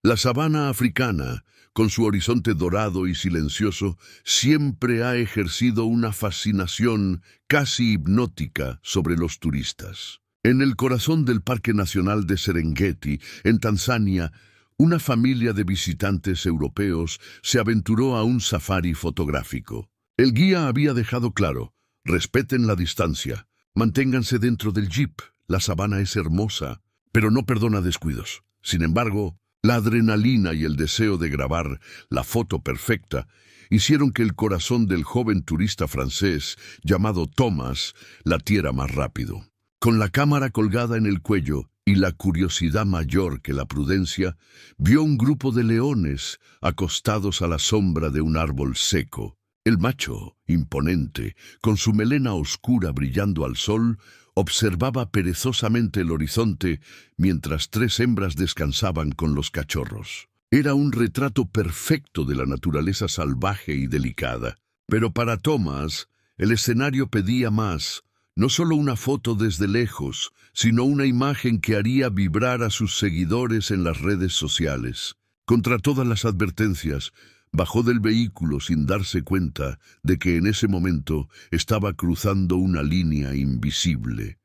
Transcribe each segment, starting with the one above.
La sabana africana, con su horizonte dorado y silencioso, siempre ha ejercido una fascinación casi hipnótica sobre los turistas. En el corazón del Parque Nacional de Serengeti, en Tanzania, una familia de visitantes europeos se aventuró a un safari fotográfico. El guía había dejado claro: respeten la distancia, manténganse dentro del jeep, la sabana es hermosa, pero no perdona descuidos. Sin embargo, la adrenalina y el deseo de grabar la foto perfecta hicieron que el corazón del joven turista francés llamado Thomas latiera más rápido. Con la cámara colgada en el cuello y la curiosidad mayor que la prudencia, vio un grupo de leones acostados a la sombra de un árbol seco. El macho, imponente, con su melena oscura brillando al sol, observaba perezosamente el horizonte mientras tres hembras descansaban con los cachorros. Era un retrato perfecto de la naturaleza salvaje y delicada. Pero para Thomas, el escenario pedía más. No solo una foto desde lejos, sino una imagen que haría vibrar a sus seguidores en las redes sociales. Contra todas las advertencias, bajó del vehículo sin darse cuenta de que en ese momento estaba cruzando una línea invisible,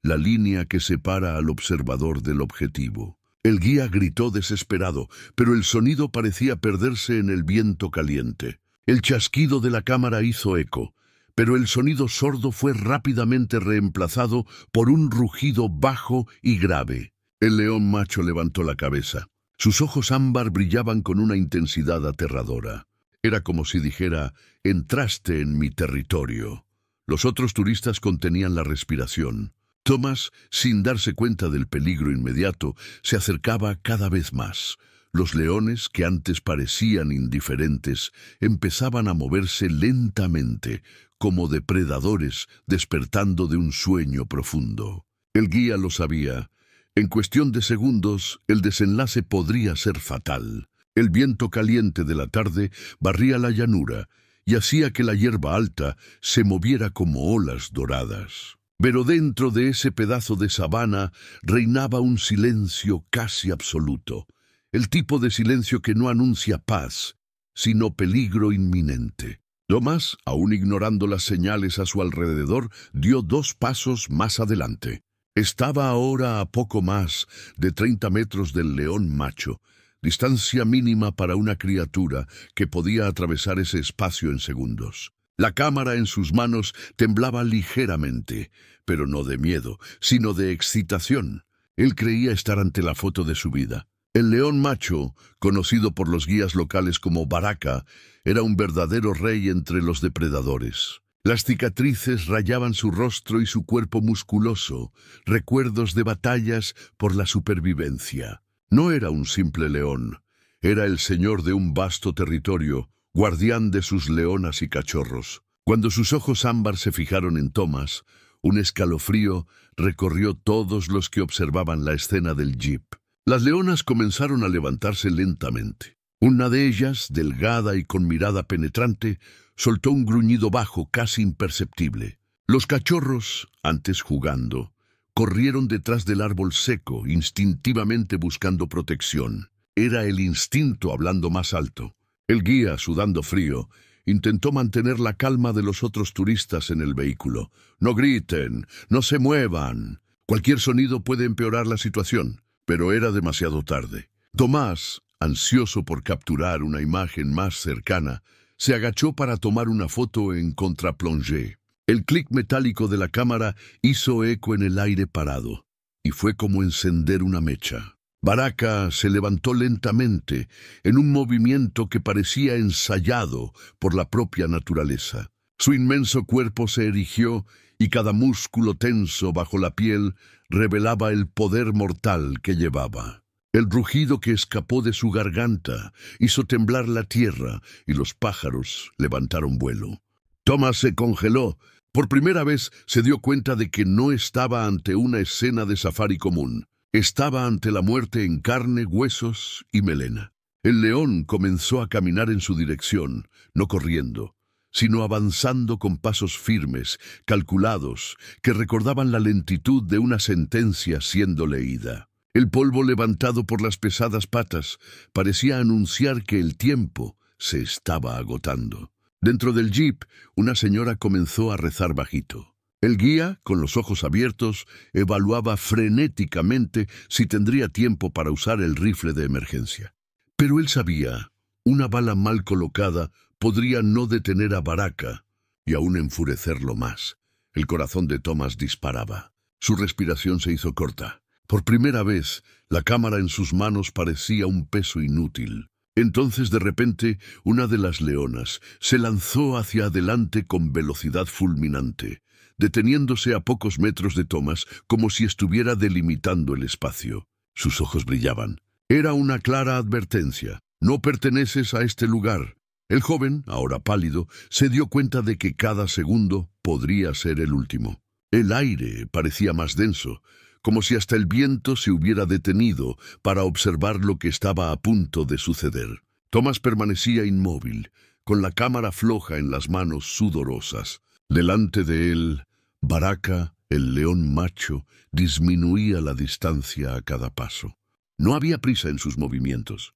la línea que separa al observador del objetivo. El guía gritó desesperado, pero el sonido parecía perderse en el viento caliente. El chasquido de la cámara hizo eco, pero el sonido sordo fue rápidamente reemplazado por un rugido bajo y grave. El león macho levantó la cabeza. Sus ojos ámbar brillaban con una intensidad aterradora. Era como si dijera: entraste en mi territorio. Los otros turistas contenían la respiración. Thomas, sin darse cuenta del peligro inmediato, se acercaba cada vez más. Los leones, que antes parecían indiferentes, empezaban a moverse lentamente, como depredadores despertando de un sueño profundo. El guía lo sabía. En cuestión de segundos, el desenlace podría ser fatal. El viento caliente de la tarde barría la llanura y hacía que la hierba alta se moviera como olas doradas. Pero dentro de ese pedazo de sabana reinaba un silencio casi absoluto. El tipo de silencio que no anuncia paz, sino peligro inminente. Thomas, aún ignorando las señales a su alrededor, dio 2 pasos más adelante. Estaba ahora a poco más de 30 metros del león macho, distancia mínima para una criatura que podía atravesar ese espacio en segundos. La cámara en sus manos temblaba ligeramente, pero no de miedo, sino de excitación. Él creía estar ante la foto de su vida. El león macho, conocido por los guías locales como Baraka, era un verdadero rey entre los depredadores. Las cicatrices rayaban su rostro y su cuerpo musculoso, recuerdos de batallas por la supervivencia. No era un simple león, era el señor de un vasto territorio, guardián de sus leonas y cachorros. Cuando sus ojos ámbar se fijaron en Thomas, un escalofrío recorrió todos los que observaban la escena del jeep. Las leonas comenzaron a levantarse lentamente. Una de ellas, delgada y con mirada penetrante, soltó un gruñido bajo casi imperceptible. Los cachorros, antes jugando, corrieron detrás del árbol seco, instintivamente buscando protección. Era el instinto hablando más alto. El guía, sudando frío, intentó mantener la calma de los otros turistas en el vehículo. «No griten, no se muevan. Cualquier sonido puede empeorar la situación». Pero era demasiado tarde. Tomás, ansioso por capturar una imagen más cercana, se agachó para tomar una foto en contraplongé. El clic metálico de la cámara hizo eco en el aire parado, y fue como encender una mecha. Baraka se levantó lentamente, en un movimiento que parecía ensayado por la propia naturaleza. Su inmenso cuerpo se erigió y cada músculo tenso bajo la piel revelaba el poder mortal que llevaba. El rugido que escapó de su garganta hizo temblar la tierra y los pájaros levantaron vuelo. Thomas se congeló. Por primera vez se dio cuenta de que no estaba ante una escena de safari común. Estaba ante la muerte en carne, huesos y melena. El león comenzó a caminar en su dirección, no corriendo, sino avanzando con pasos firmes, calculados, que recordaban la lentitud de una sentencia siendo leída. El polvo levantado por las pesadas patas parecía anunciar que el tiempo se estaba agotando. Dentro del jeep, una señora comenzó a rezar bajito. El guía, con los ojos abiertos, evaluaba frenéticamente si tendría tiempo para usar el rifle de emergencia. Pero él sabía, una bala mal colocada podría no detener a Baraka y aún enfurecerlo más. El corazón de Thomas disparaba. Su respiración se hizo corta. Por primera vez, la cámara en sus manos parecía un peso inútil. Entonces, de repente, una de las leonas se lanzó hacia adelante con velocidad fulminante, deteniéndose a pocos metros de Thomas como si estuviera delimitando el espacio. Sus ojos brillaban. Era una clara advertencia. No perteneces a este lugar. El joven, ahora pálido, se dio cuenta de que cada segundo podría ser el último. El aire parecía más denso, como si hasta el viento se hubiera detenido para observar lo que estaba a punto de suceder. Thomas permanecía inmóvil, con la cámara floja en las manos sudorosas. Delante de él, Baraka, el león macho, disminuía la distancia a cada paso. No había prisa en sus movimientos.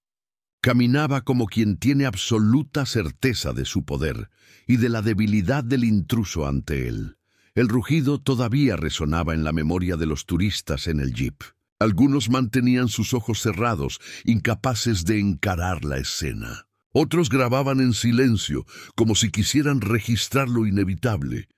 Caminaba como quien tiene absoluta certeza de su poder y de la debilidad del intruso ante él. El rugido todavía resonaba en la memoria de los turistas en el jeep. Algunos mantenían sus ojos cerrados, incapaces de encarar la escena. Otros grababan en silencio, como si quisieran registrar lo inevitable.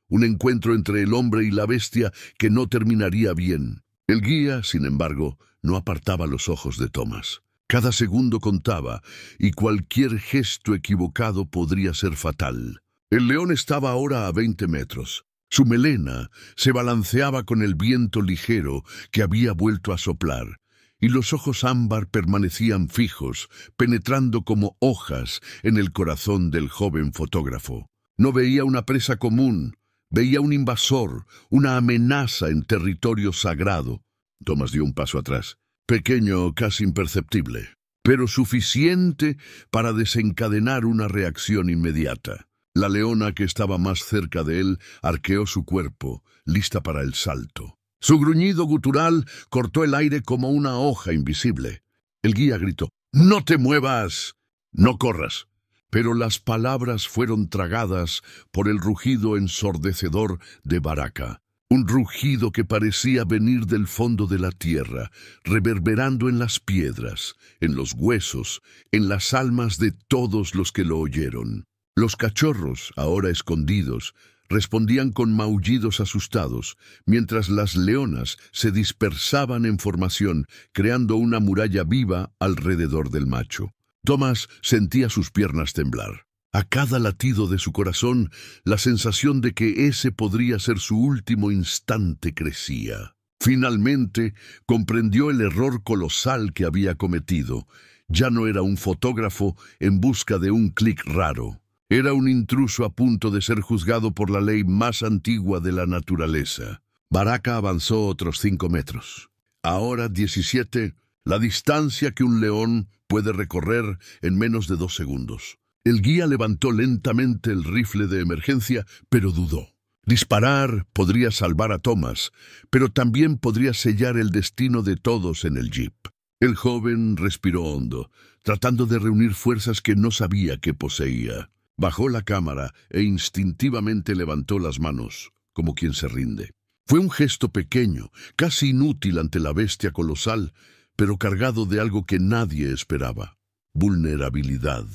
Un encuentro entre el hombre y la bestia que no terminaría bien. El guía, sin embargo, no apartaba los ojos de Thomas. Cada segundo contaba, y cualquier gesto equivocado podría ser fatal. El león estaba ahora a 20 metros. Su melena se balanceaba con el viento ligero que había vuelto a soplar, y los ojos ámbar permanecían fijos, penetrando como hojas en el corazón del joven fotógrafo. No veía una presa común, veía un invasor, una amenaza en territorio sagrado. Thomas dio un paso atrás, pequeño, casi imperceptible, pero suficiente para desencadenar una reacción inmediata. La leona que estaba más cerca de él arqueó su cuerpo, lista para el salto. Su gruñido gutural cortó el aire como una hoja invisible. El guía gritó: «¡No te muevas! ¡No corras!». Pero las palabras fueron tragadas por el rugido ensordecedor de Baraka. Un rugido que parecía venir del fondo de la tierra, reverberando en las piedras, en los huesos, en las almas de todos los que lo oyeron. Los cachorros, ahora escondidos, respondían con maullidos asustados, mientras las leonas se dispersaban en formación, creando una muralla viva alrededor del macho. Thomas sentía sus piernas temblar. A cada latido de su corazón, la sensación de que ese podría ser su último instante crecía. Finalmente, comprendió el error colosal que había cometido. Ya no era un fotógrafo en busca de un clic raro. Era un intruso a punto de ser juzgado por la ley más antigua de la naturaleza. Baraka avanzó otros 5 metros. Ahora 17, la distancia que un león puede recorrer en menos de 2 segundos. El guía levantó lentamente el rifle de emergencia, pero dudó. Disparar podría salvar a Thomas, pero también podría sellar el destino de todos en el jeep. El joven respiró hondo, tratando de reunir fuerzas que no sabía que poseía. Bajó la cámara e instintivamente levantó las manos, como quien se rinde. Fue un gesto pequeño, casi inútil ante la bestia colosal, pero cargado de algo que nadie esperaba: vulnerabilidad.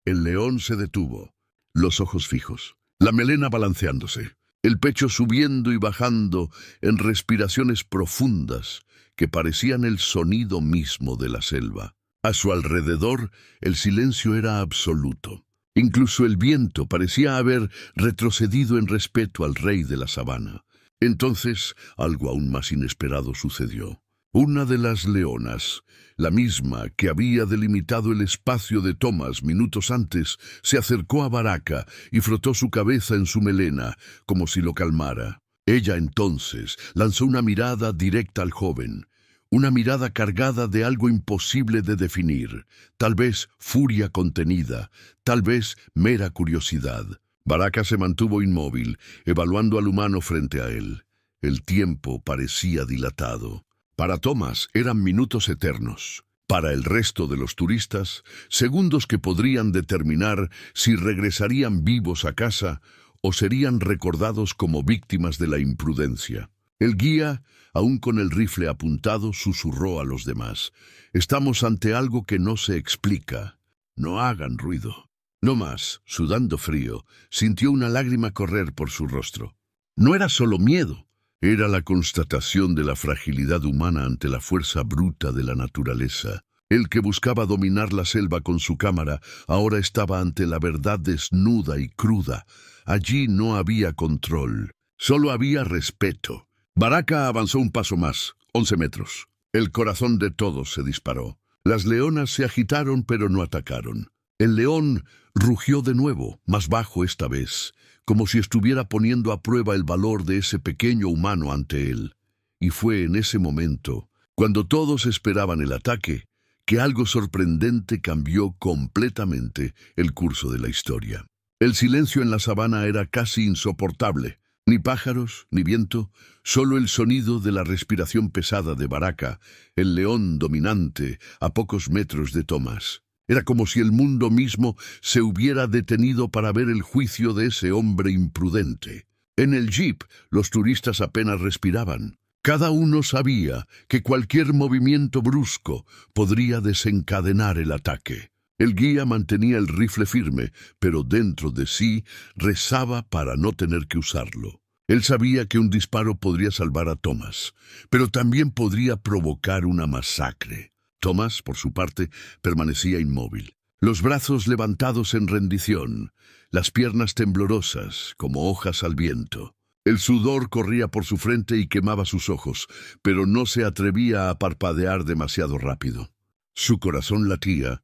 El león se detuvo, los ojos fijos, la melena balanceándose, el pecho subiendo y bajando en respiraciones profundas que parecían el sonido mismo de la selva. A su alrededor, el silencio era absoluto. Incluso el viento parecía haber retrocedido en respeto al rey de la sabana. Entonces, algo aún más inesperado sucedió. Una de las leonas, la misma que había delimitado el espacio de Thomas minutos antes, se acercó a Baraka y frotó su cabeza en su melena, como si lo calmara. Ella entonces lanzó una mirada directa al joven. Una mirada cargada de algo imposible de definir, tal vez furia contenida, tal vez mera curiosidad. Baraka se mantuvo inmóvil, evaluando al humano frente a él. El tiempo parecía dilatado. Para Thomas eran minutos eternos. Para el resto de los turistas, segundos que podrían determinar si regresarían vivos a casa o serían recordados como víctimas de la imprudencia. El guía, aún con el rifle apuntado, susurró a los demás: «Estamos ante algo que no se explica. No hagan ruido». No más, sudando frío, sintió una lágrima correr por su rostro. No era solo miedo, era la constatación de la fragilidad humana ante la fuerza bruta de la naturaleza. El que buscaba dominar la selva con su cámara ahora estaba ante la verdad desnuda y cruda. Allí no había control, solo había respeto. Baraka avanzó un paso más, 11 metros. El corazón de todos se disparó. Las leonas se agitaron pero no atacaron. El león rugió de nuevo, más bajo esta vez, como si estuviera poniendo a prueba el valor de ese pequeño humano ante él. Y fue en ese momento, cuando todos esperaban el ataque, que algo sorprendente cambió completamente el curso de la historia. El silencio en la sabana era casi insoportable. Ni pájaros, ni viento, solo el sonido de la respiración pesada de Baraka, el león dominante a pocos metros de Thomas. Era como si el mundo mismo se hubiera detenido para ver el juicio de ese hombre imprudente. En el jeep, los turistas apenas respiraban. Cada uno sabía que cualquier movimiento brusco podría desencadenar el ataque. El guía mantenía el rifle firme, pero dentro de sí rezaba para no tener que usarlo. Él sabía que un disparo podría salvar a Thomas, pero también podría provocar una masacre. Thomas, por su parte, permanecía inmóvil, los brazos levantados en rendición, las piernas temblorosas como hojas al viento. El sudor corría por su frente y quemaba sus ojos, pero no se atrevía a parpadear demasiado rápido. Su corazón latía,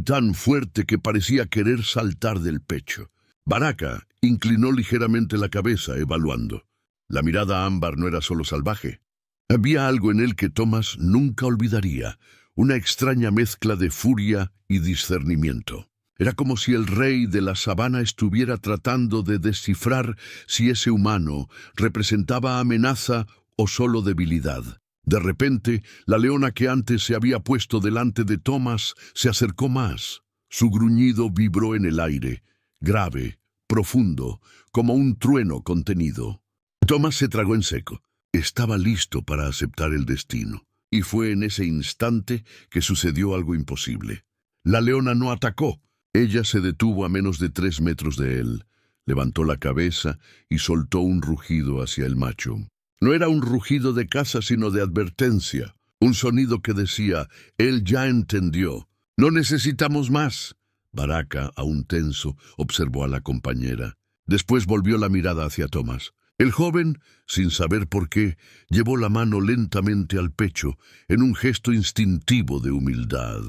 tan fuerte que parecía querer saltar del pecho. Baraka inclinó ligeramente la cabeza, evaluando. La mirada ámbar no era solo salvaje. Había algo en él que Thomas nunca olvidaría, una extraña mezcla de furia y discernimiento. Era como si el rey de la sabana estuviera tratando de descifrar si ese humano representaba amenaza o solo debilidad. De repente, la leona que antes se había puesto delante de Thomas se acercó más. Su gruñido vibró en el aire, grave, profundo, como un trueno contenido. Thomas se tragó en seco. Estaba listo para aceptar el destino, y fue en ese instante que sucedió algo imposible. La leona no atacó. Ella se detuvo a menos de 3 metros de él, levantó la cabeza y soltó un rugido hacia el macho. No era un rugido de caza, sino de advertencia, un sonido que decía: «Él ya entendió. No necesitamos más». Baraka, aún tenso, observó a la compañera. Después volvió la mirada hacia Thomas. El joven, sin saber por qué, llevó la mano lentamente al pecho, en un gesto instintivo de humildad.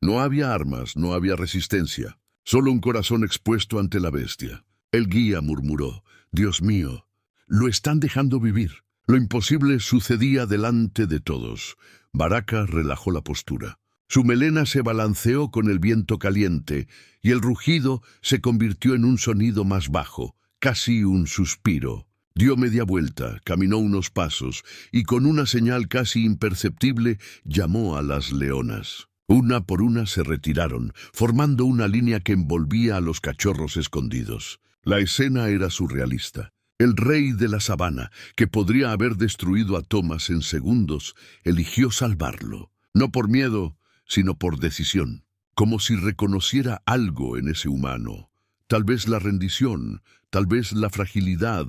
No había armas, no había resistencia, solo un corazón expuesto ante la bestia. El guía murmuró: «Dios mío, lo están dejando vivir». Lo imposible sucedía delante de todos. Baraka relajó la postura. Su melena se balanceó con el viento caliente, y el rugido se convirtió en un sonido más bajo, casi un suspiro. Dio media vuelta, caminó unos pasos, y con una señal casi imperceptible llamó a las leonas. Una por una se retiraron, formando una línea que envolvía a los cachorros escondidos. La escena era surrealista. El rey de la sabana, que podría haber destruido a Thomas en segundos, eligió salvarlo. No por miedo, sino por decisión. Como si reconociera algo en ese humano. Tal vez la rendición, tal vez la fragilidad,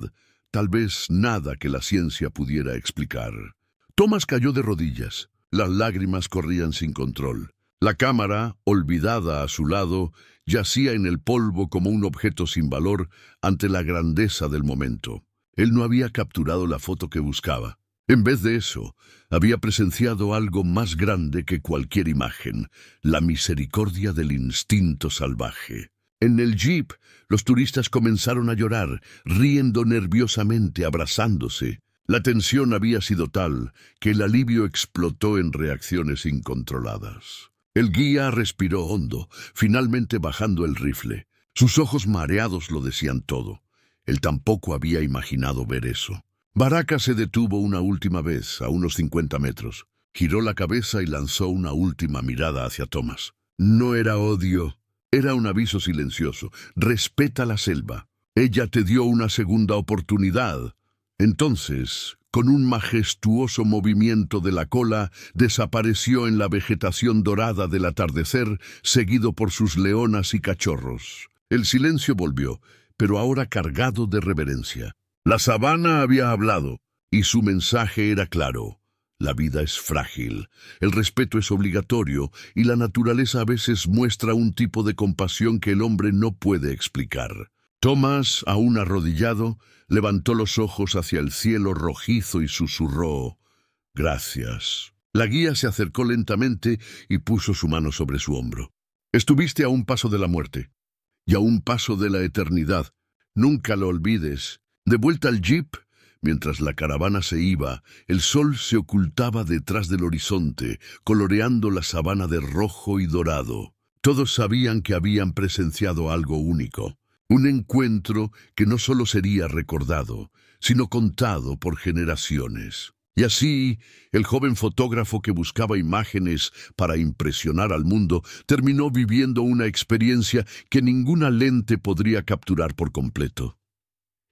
tal vez nada que la ciencia pudiera explicar. Thomas cayó de rodillas. Las lágrimas corrían sin control. La cámara, olvidada a su lado, yacía en el polvo como un objeto sin valor ante la grandeza del momento. Él no había capturado la foto que buscaba. En vez de eso, había presenciado algo más grande que cualquier imagen, la misericordia del instinto salvaje. En el jeep, los turistas comenzaron a llorar, riendo nerviosamente, abrazándose. La tensión había sido tal que el alivio explotó en reacciones incontroladas. El guía respiró hondo, finalmente bajando el rifle. Sus ojos mareados lo decían todo. Él tampoco había imaginado ver eso. Baraka se detuvo una última vez, a unos 50 metros. Giró la cabeza y lanzó una última mirada hacia Thomas. No era odio, era un aviso silencioso. Respeta la selva. Ella te dio una segunda oportunidad. Entonces, con un majestuoso movimiento de la cola, desapareció en la vegetación dorada del atardecer, seguido por sus leonas y cachorros. El silencio volvió, pero ahora cargado de reverencia. La sabana había hablado, y su mensaje era claro. La vida es frágil, el respeto es obligatorio, y la naturaleza a veces muestra un tipo de compasión que el hombre no puede explicar. Thomas, aún arrodillado, levantó los ojos hacia el cielo rojizo y susurró: «Gracias». La guía se acercó lentamente y puso su mano sobre su hombro. «Estuviste a un paso de la muerte, y a un paso de la eternidad. Nunca lo olvides». De vuelta al jeep, mientras la caravana se iba, el sol se ocultaba detrás del horizonte, coloreando la sabana de rojo y dorado. Todos sabían que habían presenciado algo único. Un encuentro que no solo sería recordado, sino contado por generaciones. Y así, el joven fotógrafo que buscaba imágenes para impresionar al mundo terminó viviendo una experiencia que ninguna lente podría capturar por completo.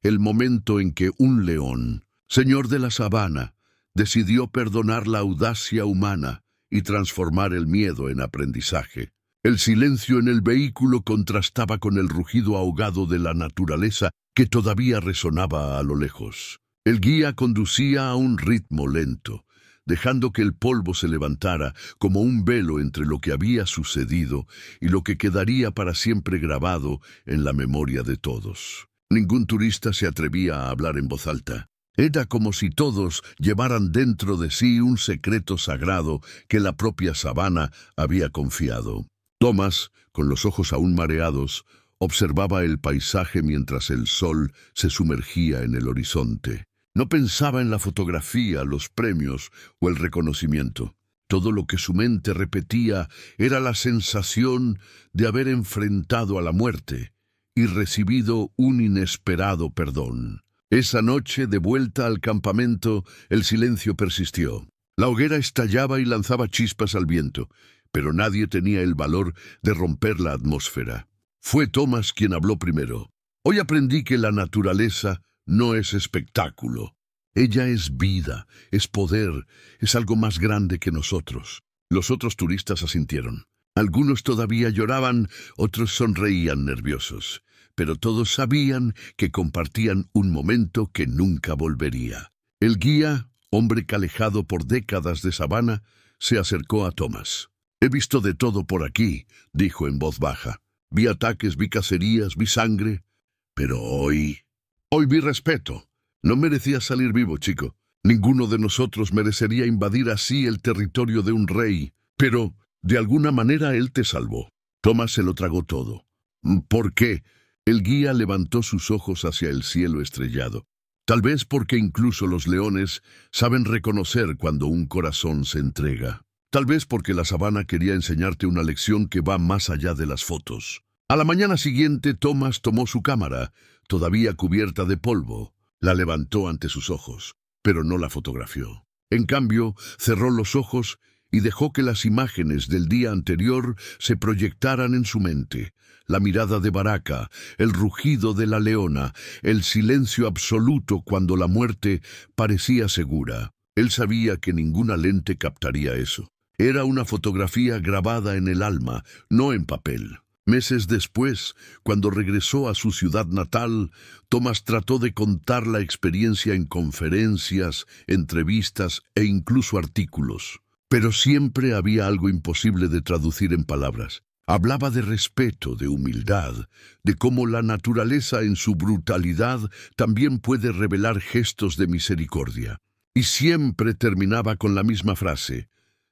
El momento en que un león, señor de la sabana, decidió perdonar la audacia humana y transformar el miedo en aprendizaje. El silencio en el vehículo contrastaba con el rugido ahogado de la naturaleza que todavía resonaba a lo lejos. El guía conducía a un ritmo lento, dejando que el polvo se levantara como un velo entre lo que había sucedido y lo que quedaría para siempre grabado en la memoria de todos. Ningún turista se atrevía a hablar en voz alta. Era como si todos llevaran dentro de sí un secreto sagrado que la propia sabana había confiado. Thomas, con los ojos aún mareados, observaba el paisaje mientras el sol se sumergía en el horizonte. No pensaba en la fotografía, los premios o el reconocimiento. Todo lo que su mente repetía era la sensación de haber enfrentado a la muerte y recibido un inesperado perdón. Esa noche, de vuelta al campamento, el silencio persistió. La hoguera estallaba y lanzaba chispas al viento, pero nadie tenía el valor de romper la atmósfera. Fue Thomas quien habló primero. «Hoy aprendí que la naturaleza no es espectáculo. Ella es vida, es poder, es algo más grande que nosotros». Los otros turistas asintieron. Algunos todavía lloraban, otros sonreían nerviosos, pero todos sabían que compartían un momento que nunca volvería. El guía, hombre calejado por décadas de sabana, se acercó a Thomas. «He visto de todo por aquí», dijo en voz baja. «Vi ataques, vi cacerías, vi sangre, pero hoy vi respeto. No merecías salir vivo, chico. Ninguno de nosotros merecería invadir así el territorio de un rey, pero de alguna manera él te salvó». Thomas se lo tragó todo. «¿Por qué?». El guía levantó sus ojos hacia el cielo estrellado. «Tal vez porque incluso los leones saben reconocer cuando un corazón se entrega. Tal vez porque la sabana quería enseñarte una lección que va más allá de las fotos». A la mañana siguiente, Thomas tomó su cámara, todavía cubierta de polvo. La levantó ante sus ojos, pero no la fotografió. En cambio, cerró los ojos y dejó que las imágenes del día anterior se proyectaran en su mente. La mirada de Baraka, el rugido de la leona, el silencio absoluto cuando la muerte parecía segura. Él sabía que ninguna lente captaría eso. Era una fotografía grabada en el alma, no en papel. Meses después, cuando regresó a su ciudad natal, Thomas trató de contar la experiencia en conferencias, entrevistas e incluso artículos. Pero siempre había algo imposible de traducir en palabras. Hablaba de respeto, de humildad, de cómo la naturaleza en su brutalidad también puede revelar gestos de misericordia. Y siempre terminaba con la misma frase: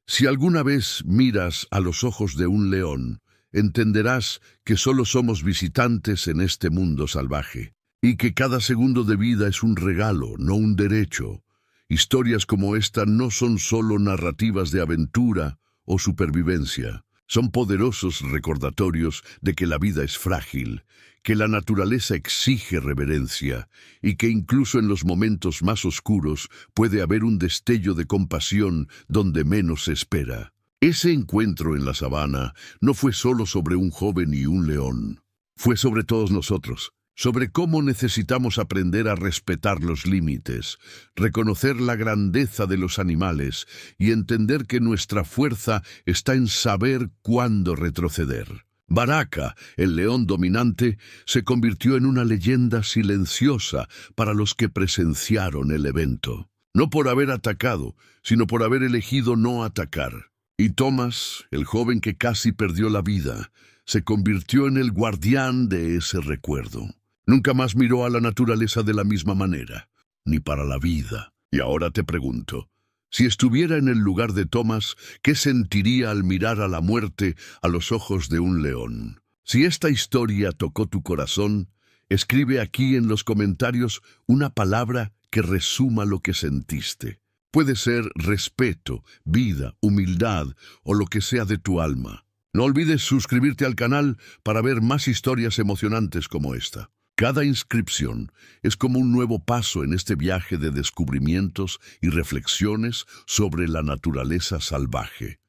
«Si alguna vez miras a los ojos de un león, entenderás que solo somos visitantes en este mundo salvaje, y que cada segundo de vida es un regalo, no un derecho. Historias como esta no son solo narrativas de aventura o supervivencia, Son poderosos recordatorios de que la vida es frágil, que la naturaleza exige reverencia y que incluso en los momentos más oscuros puede haber un destello de compasión donde menos se espera. Ese encuentro en la sabana no fue solo sobre un joven y un león, fue sobre todos nosotros, sobre cómo necesitamos aprender a respetar los límites, reconocer la grandeza de los animales y entender que nuestra fuerza está en saber cuándo retroceder. Baraka, el león dominante, se convirtió en una leyenda silenciosa para los que presenciaron el evento. No por haber atacado, sino por haber elegido no atacar. Y Thomas, el joven que casi perdió la vida, se convirtió en el guardián de ese recuerdo. Nunca más miró a la naturaleza de la misma manera, ni para la vida. Y ahora te pregunto, si estuviera en el lugar de Thomas, ¿qué sentiría al mirar a la muerte a los ojos de un león? Si esta historia tocó tu corazón, escribe aquí en los comentarios una palabra que resuma lo que sentiste. Puede ser respeto, vida, humildad o lo que sea de tu alma. No olvides suscribirte al canal para ver más historias emocionantes como esta. Cada inscripción es como un nuevo paso en este viaje de descubrimientos y reflexiones sobre la naturaleza salvaje.